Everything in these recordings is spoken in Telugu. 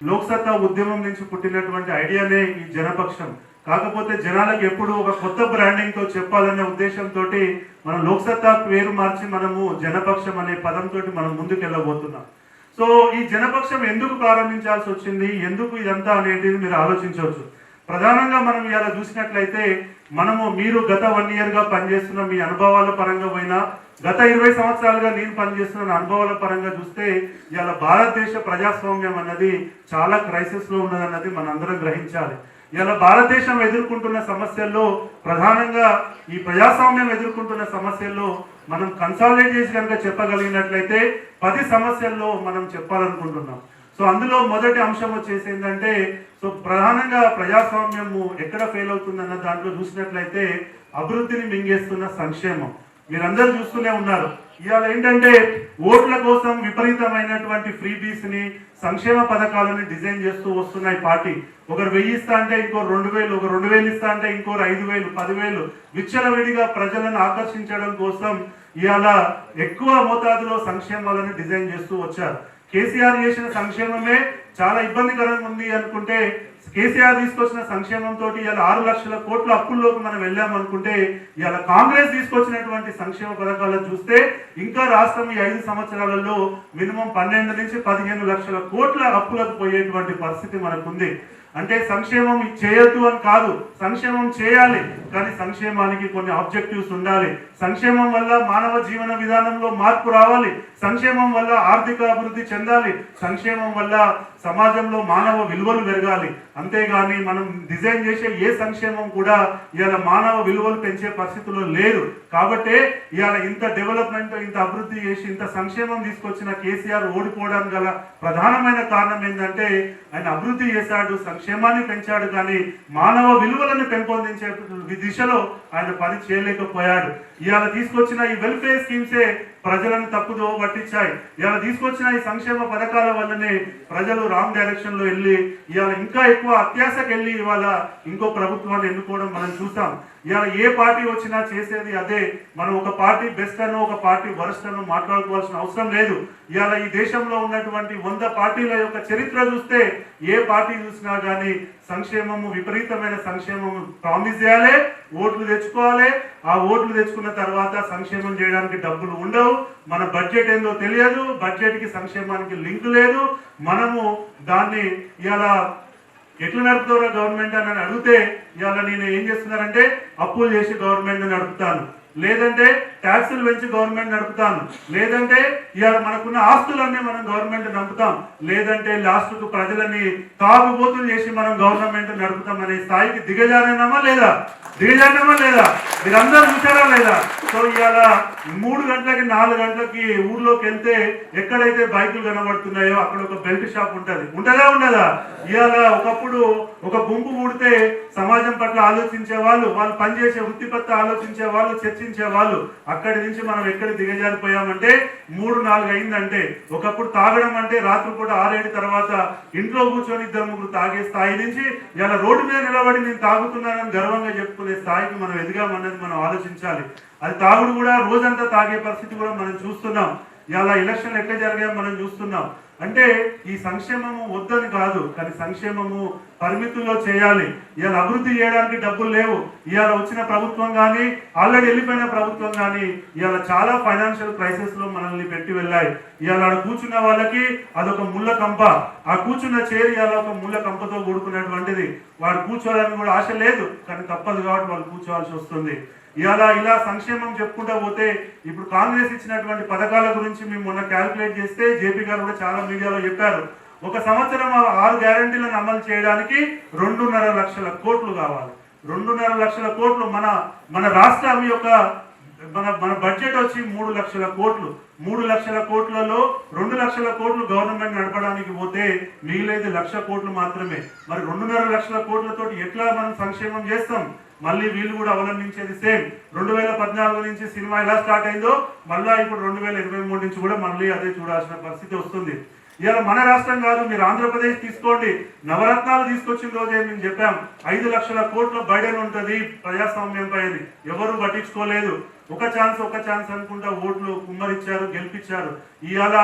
లోక్సత్తా ఉద్యమం నుంచి పుట్టినటువంటి ఐడియానే ఈ జనపక్షం. కాకపోతే జనాలకు ఎప్పుడు ఒక కొత్త బ్రాండింగ్ తో చెప్పాలనే ఉద్దేశంతో మనం లోక్సత్తా పేరు మార్చి మనము జనపక్షం అనే పదంతో మనం ముందుకెళ్ళబోతున్నాం. సో ఈ జనపక్షం ఎందుకు ప్రారంభించాల్సి వచ్చింది, ఎందుకు ఇదంతా అనేది మీరు ఆలోచించవచ్చు. ప్రధానంగా మనం ఇలా చూసినట్లయితే మీరు గత 1 year గా పనిచేస్తున్న మీ అనుభవాల పరంగా పోయినా, గత 20 సంవత్సరాలుగా నేను పనిచేస్తున్న అనుభవాల పరంగా చూస్తే ఇలా భారతదేశ ప్రజాస్వామ్యం అన్నది చాలా క్రైసిస్ లో ఉన్నదన్నది మనందరం గ్రహించాలి. ఇలా భారతదేశం ఎదుర్కొంటున్న సమస్యల్లో ప్రధానంగా ఈ ప్రజాస్వామ్యం ఎదుర్కొంటున్న సమస్యల్లో మనం కన్సాలిడేట్ చేసి కనుక చెప్పగలిగినట్లయితే 10 సమస్యల్లో మనం చెప్పాలనుకుంటున్నాం. సో అందులో మొదటి అంశం వచ్చేసి ఏంటంటే, సో ప్రధానంగా ప్రజాస్వామ్యము ఎక్కడ ఫెయిల్ అవుతుందన్న దాంట్లో చూసినట్లయితే అభివృద్ధిని మింగేస్తున్న సంక్షేమం మీరందరూ చూస్తూనే ఉన్నారు. ఇవాళ ఏంటంటే ఓట్ల కోసం విపరీతమైనటువంటి ఫ్రీబీస్ ని, సంక్షేమ పథకాలను డిజైన్ చేస్తూ వస్తున్నాయి పార్టీ. ఒకరు 1000 ఇస్తా అంటే ఇంకో 2000, ఒక 2000 ఇస్తా అంటే ఇంకో 5000, 10,000 విచ్చలవిడిగా ప్రజలను ఆకర్షించడం కోసం ఇవాళ ఎక్కువ మోతాదులో సంక్షేమాలను డిజైన్ చేస్తూ వచ్చారు. కేసీఆర్ చేసిన సంక్షేమమే చాలా ఇబ్బందికరంగా ఉంది అనుకుంటే, కేసీఆర్ తీసుకొచ్చిన సంక్షేమంతో ఇలా 6 లక్షల కోట్ల అప్పుల్లోకి మనం వెళ్ళామనుకుంటే, ఇలా కాంగ్రెస్ తీసుకొచ్చినటువంటి సంక్షేమ పథకాలను చూస్తే ఇంకా రాష్ట్రం ఈ 5 సంవత్సరాలలో మినిమం 12 నుంచి 15 లక్షల కోట్ల అప్పులకు పోయేటువంటి పరిస్థితి మనకుంది. అంటే సంక్షేమం చేయొద్దు అని కాదు, సంక్షేమం చేయాలి, కానీ సంక్షేమానికి కొన్ని ఆబ్జెక్టివ్స్ ఉండాలి. సంక్షేమం వల్ల మానవ జీవన విధానంలో మార్పు రావాలి, సంక్షేమం వల్ల ఆర్థిక అభివృద్ధి చెందాలి, సంక్షేమం వల్ల సమాజంలో మానవ విలువలు పెరగాలి. అంతేగాని మనం డిజైన్ చేసే ఏ సంక్షేమం కూడా ఇవాళ మానవ విలువలు పెంచే పరిస్థితుల్లో లేదు. కాబట్టి ఇవాళ ఇంత డెవలప్మెంట్, ఇంత అభివృద్ధి చేసి ఇంత సంక్షేమం తీసుకొచ్చిన కేసీఆర్ ఓడిపోవడానికి గల ప్రధానమైన కారణం ఏంటంటే, ఆయన అభివృద్ధి చేశాడు, సంక్షేమాన్ని పెంచాడు, కానీ మానవ విలువలను పెంపొందించే దిశలో ఆయన పని చేయలేకపోయాడు. ఇవాళ తీసుకొచ్చిన ఈ వెల్ఫేర్ స్కీమ్సే ప్రజలను తప్పుదో పట్టించాయి. ఇవాళ తీసుకొచ్చిన ఈ సంక్షేమ పథకాల వల్లనే ప్రజలు రాంగ్ డైరెక్షన్ లో వెళ్ళి ఇవాళ ఇంకా ఎక్కువ అత్యాశకు వెళ్ళి ఇవాళ ఇంకో ప్రభుత్వాన్ని ఎన్నుకోవడం మనం చూసాం. ఇవాళ ఏ పార్టీ వచ్చినా చేసేది అదే. మనం ఒక పార్టీ బెస్ట్ అనో ఒక పార్టీ వరస్ట్ అనో మాట్లాడుకోవాల్సిన అవసరం లేదు. ఇవాళ ఈ దేశంలో ఉన్నటువంటి 100 పార్టీల యొక్క చరిత్ర చూస్తే ఏ పార్టీ చూసినా కానీ సంక్షేమము, విపరీతమైన సంక్షేమము ప్రామిస్ చేయాలి, ఓట్లు తెచ్చుకోవాలి. ఆ ఓట్లు తెచ్చుకున్న తర్వాత సంక్షేమం చేయడానికి డబ్బులు ఉండవు. మన బడ్జెట్ ఏందో తెలియదు, బడ్జెట్ కి సంక్షేమానికి లింక్ లేదు. మనము దాన్ని ఇలా ఎట్లా నడుపుతారో గవర్నమెంట్ అని అడిగితే ఇవాళ నేను ఏం చేస్తున్నానంటే అప్పులు చేసి గవర్నమెంట్ నడుపుతాను, లేదంటే ట్యాక్సులు పెంచి గవర్నమెంట్ నడుపుతాను, లేదంటే ఇవాళ మనకున్న ఆస్తులన్నీ మనం గవర్నమెంట్ నడుపుతాం, లేదంటే లాస్ట్కు ప్రజలని తాగుబోతులు చేసి మనం గవర్నమెంట్ నడుపుతాం అనే స్థాయికి దిగజారినామా లేదా? మీరందరూ చూసారా లేదా? సో ఇవాళ 3 గంటలకి 4 గంటలకి ఊర్లోకి వెళ్తే ఎక్కడైతే బైకులు కనబడుతున్నాయో అక్కడ ఒక బెల్ట్ షాప్ ఉంటుందా ఉండదా? ఇవాళ ఒకప్పుడు ఒక గుంపు కూడితే సమాజం పట్ల ఆలోచించే వాళ్ళు, వాళ్ళు పనిచేసే వృత్తి పట్ల ఆలోచించే వాళ్ళు, చర్చించే వాళ్ళు, అక్కడి నుంచి మనం ఎక్కడ దిగజారిపోయామంటే 3-4 అయిందంటే, ఒకప్పుడు తాగడం అంటే రాత్రిపూట 6-7 తర్వాత ఇంట్లో కూర్చొని 2-3 తాగే స్థాయి నుంచి ఇలా రోడ్డు మీద నిలబడి నేను తాగుతున్నానని గర్వంగా చెప్పుకునే స్థాయికి మనం ఎదిగామన్నది మనం ఆలోచించాలి. అది తాగుడు కూడా రోజంతా తాగే పరిస్థితి కూడా మనం చూస్తున్నాం. ఇలా ఎలక్షన్లు ఎట్లా జరిగాయో మనం చూస్తున్నాం. అంటే ఈ సంక్షేమము వద్దని కాదు, కానీ సంక్షేమము పరిమితుల్లో చేయాలి. ఇవాళ అభివృద్ధి చేయడానికి డబ్బులు లేవు. ఇవాళ వచ్చిన ప్రభుత్వం కానీ, ఆల్రెడీ వెళ్ళిపోయిన ప్రభుత్వం కానీ ఇవాళ చాలా ఫైనాన్షియల్ క్రైసిస్ లో మనల్ని పెట్టి వెళ్ళాయి. ఇవాళ కూర్చున్న వాళ్ళకి అదొక ముళ్ళ కంప, ఆ కూర్చున్న చైర్ ఇవాళ ఒక ముళ్ళ కంపతో కూడుకున్నటువంటిది. వాడు కూర్చోవాలని కూడా ఆశ లేదు, కానీ తప్పదు కాబట్టి వాళ్ళు కూర్చోవాల్సి వస్తుంది. ఇలా సంక్షేమం చెప్పుకుంటా పోతే ఇప్పుడు కాంగ్రెస్ ఇచ్చినటువంటి పథకాల గురించి మేము మొన్న క్యాల్కులేట్ చేస్తే జేపీ గారు కూడా చాలా మీడియాలో చెప్పారు. ఒక సంవత్సరం 6 గ్యారంటీలను అమలు చేయడానికి 2.5 లక్షల కోట్లు కావాలి. 2.5 లక్షల కోట్లు మన రాష్ట్రం యొక్క మన బడ్జెట్ వచ్చి 3 లక్షల కోట్లు. 3 లక్షల కోట్లలో 2 లక్షల కోట్లు గవర్నమెంట్ నడపడానికి పోతే మిగిలేది 1,00,000 కోట్లు మాత్రమే. మరి 2.5 లక్షల కోట్లతో ఎట్లా మనం సంక్షేమం చేస్తాం? మళ్ళీ వీళ్ళు కూడా అవలంబించేది సేమ్. 2014 నుంచి సినిమా ఎలా స్టార్ట్ అయిందో మళ్ళీ ఇప్పుడు 2023 నుంచి కూడా మళ్ళీ అదే చూడాల్సిన పరిస్థితి వస్తుంది. ఇవాళ మన రాష్ట్రం కాదు, మీరు ఆంధ్రప్రదేశ్ తీసుకోండి. నవరత్నాలు తీసుకొచ్చిన రోజే మేము చెప్పాం 5 లక్షల కోట్ల బర్డెన్ ఉంటుంది ప్రజాస్వామ్యం పైన, ఎవరు పట్టించుకోలేదు. ఒక ఛాన్స్ అనుకుంటా ఓట్లు కుమ్మరిచ్చారు, గెలిపించారు. ఇవాళ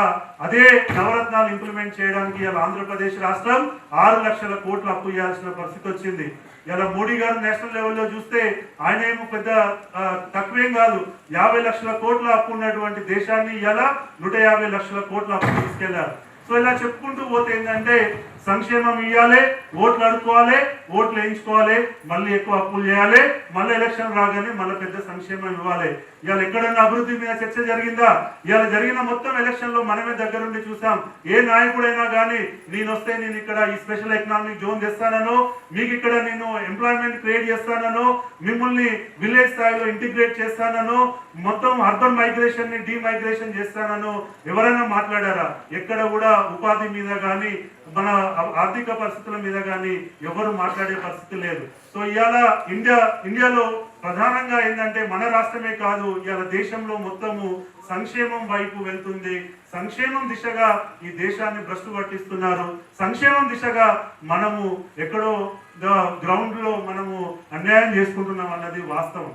అదే నవరత్నాలు ఇంప్లిమెంట్ చేయడానికి ఇవాళ ఆంధ్రప్రదేశ్ రాష్ట్రం 6 లక్షల కోట్ల అప్పు ఇవ్వాల్సిన పరిస్థితి వచ్చింది. ఇలా మోడీ గారు నేషనల్ లెవెల్లో చూస్తే ఆయన ఏమో పెద్ద తక్కువేం కాదు, 50 లక్షల కోట్ల అప్పు ఉన్నటువంటి దేశాన్ని ఇలా 150 లక్షల కోట్ల అప్పు తీసుకెళ్లారు. సో ఇలా చెప్పుకుంటూ పోతే ఏంటంటే సంక్షేమం ఇవ్వాలి, ఓట్లు అడుక్కోవాలి, ఓట్లు వేయించుకోవాలి, మళ్ళీ ఎక్కువ అప్పులు చేయాలి, మళ్ళీ ఎలక్షన్ రాగానే మళ్ళీ పెద్ద సంక్షేమం ఇవ్వాలి. ఇవాళ ఎక్కడన్నా అభివృద్ధి మీద చర్చ జరిగిందా? ఇవాళ జరిగిన మొత్తం ఎలక్షన్ లో మనమే దగ్గరుండి చూసాం. ఏ నాయకుడైనా కానీ నేను వస్తే నేను ఇక్కడ ఈ స్పెషల్ ఎకనామిక్ జోన్ చేస్తానో, మీకు ఇక్కడ నేను ఎంప్లాయ్మెంట్ క్రియేట్ చేస్తానో, మిమ్మల్ని విలేజ్ స్థాయిలో ఇంటిగ్రేట్ చేస్తానో, మొత్తం అర్బన్ మైగ్రేషన్ ని డీమైగ్రేషన్ చేస్తానో ఎవరైనా మాట్లాడారా? ఎక్కడ కూడా ఉపాధి మీద కానీ మన ఆర్థిక పరిస్థితుల మీద కానీ ఎవరు మాట్లాడే పరిస్థితి లేదు. సో ఇవాళ ఇండియాలో ప్రధానంగా ఏంటంటే మన రాష్ట్రమే కాదు, ఇవాళ దేశంలో మొత్తము సంక్షేమం వైపు వెళ్తుంది. సంక్షేమం దిశగా ఈ దేశాన్ని భ్రష్టు పట్టిస్తున్నారు. సంక్షేమం దిశగా మనము ఎక్కడో గ్రౌండ్ లో మనము అన్యాయం చేసుకుంటున్నాం అన్నది వాస్తవం.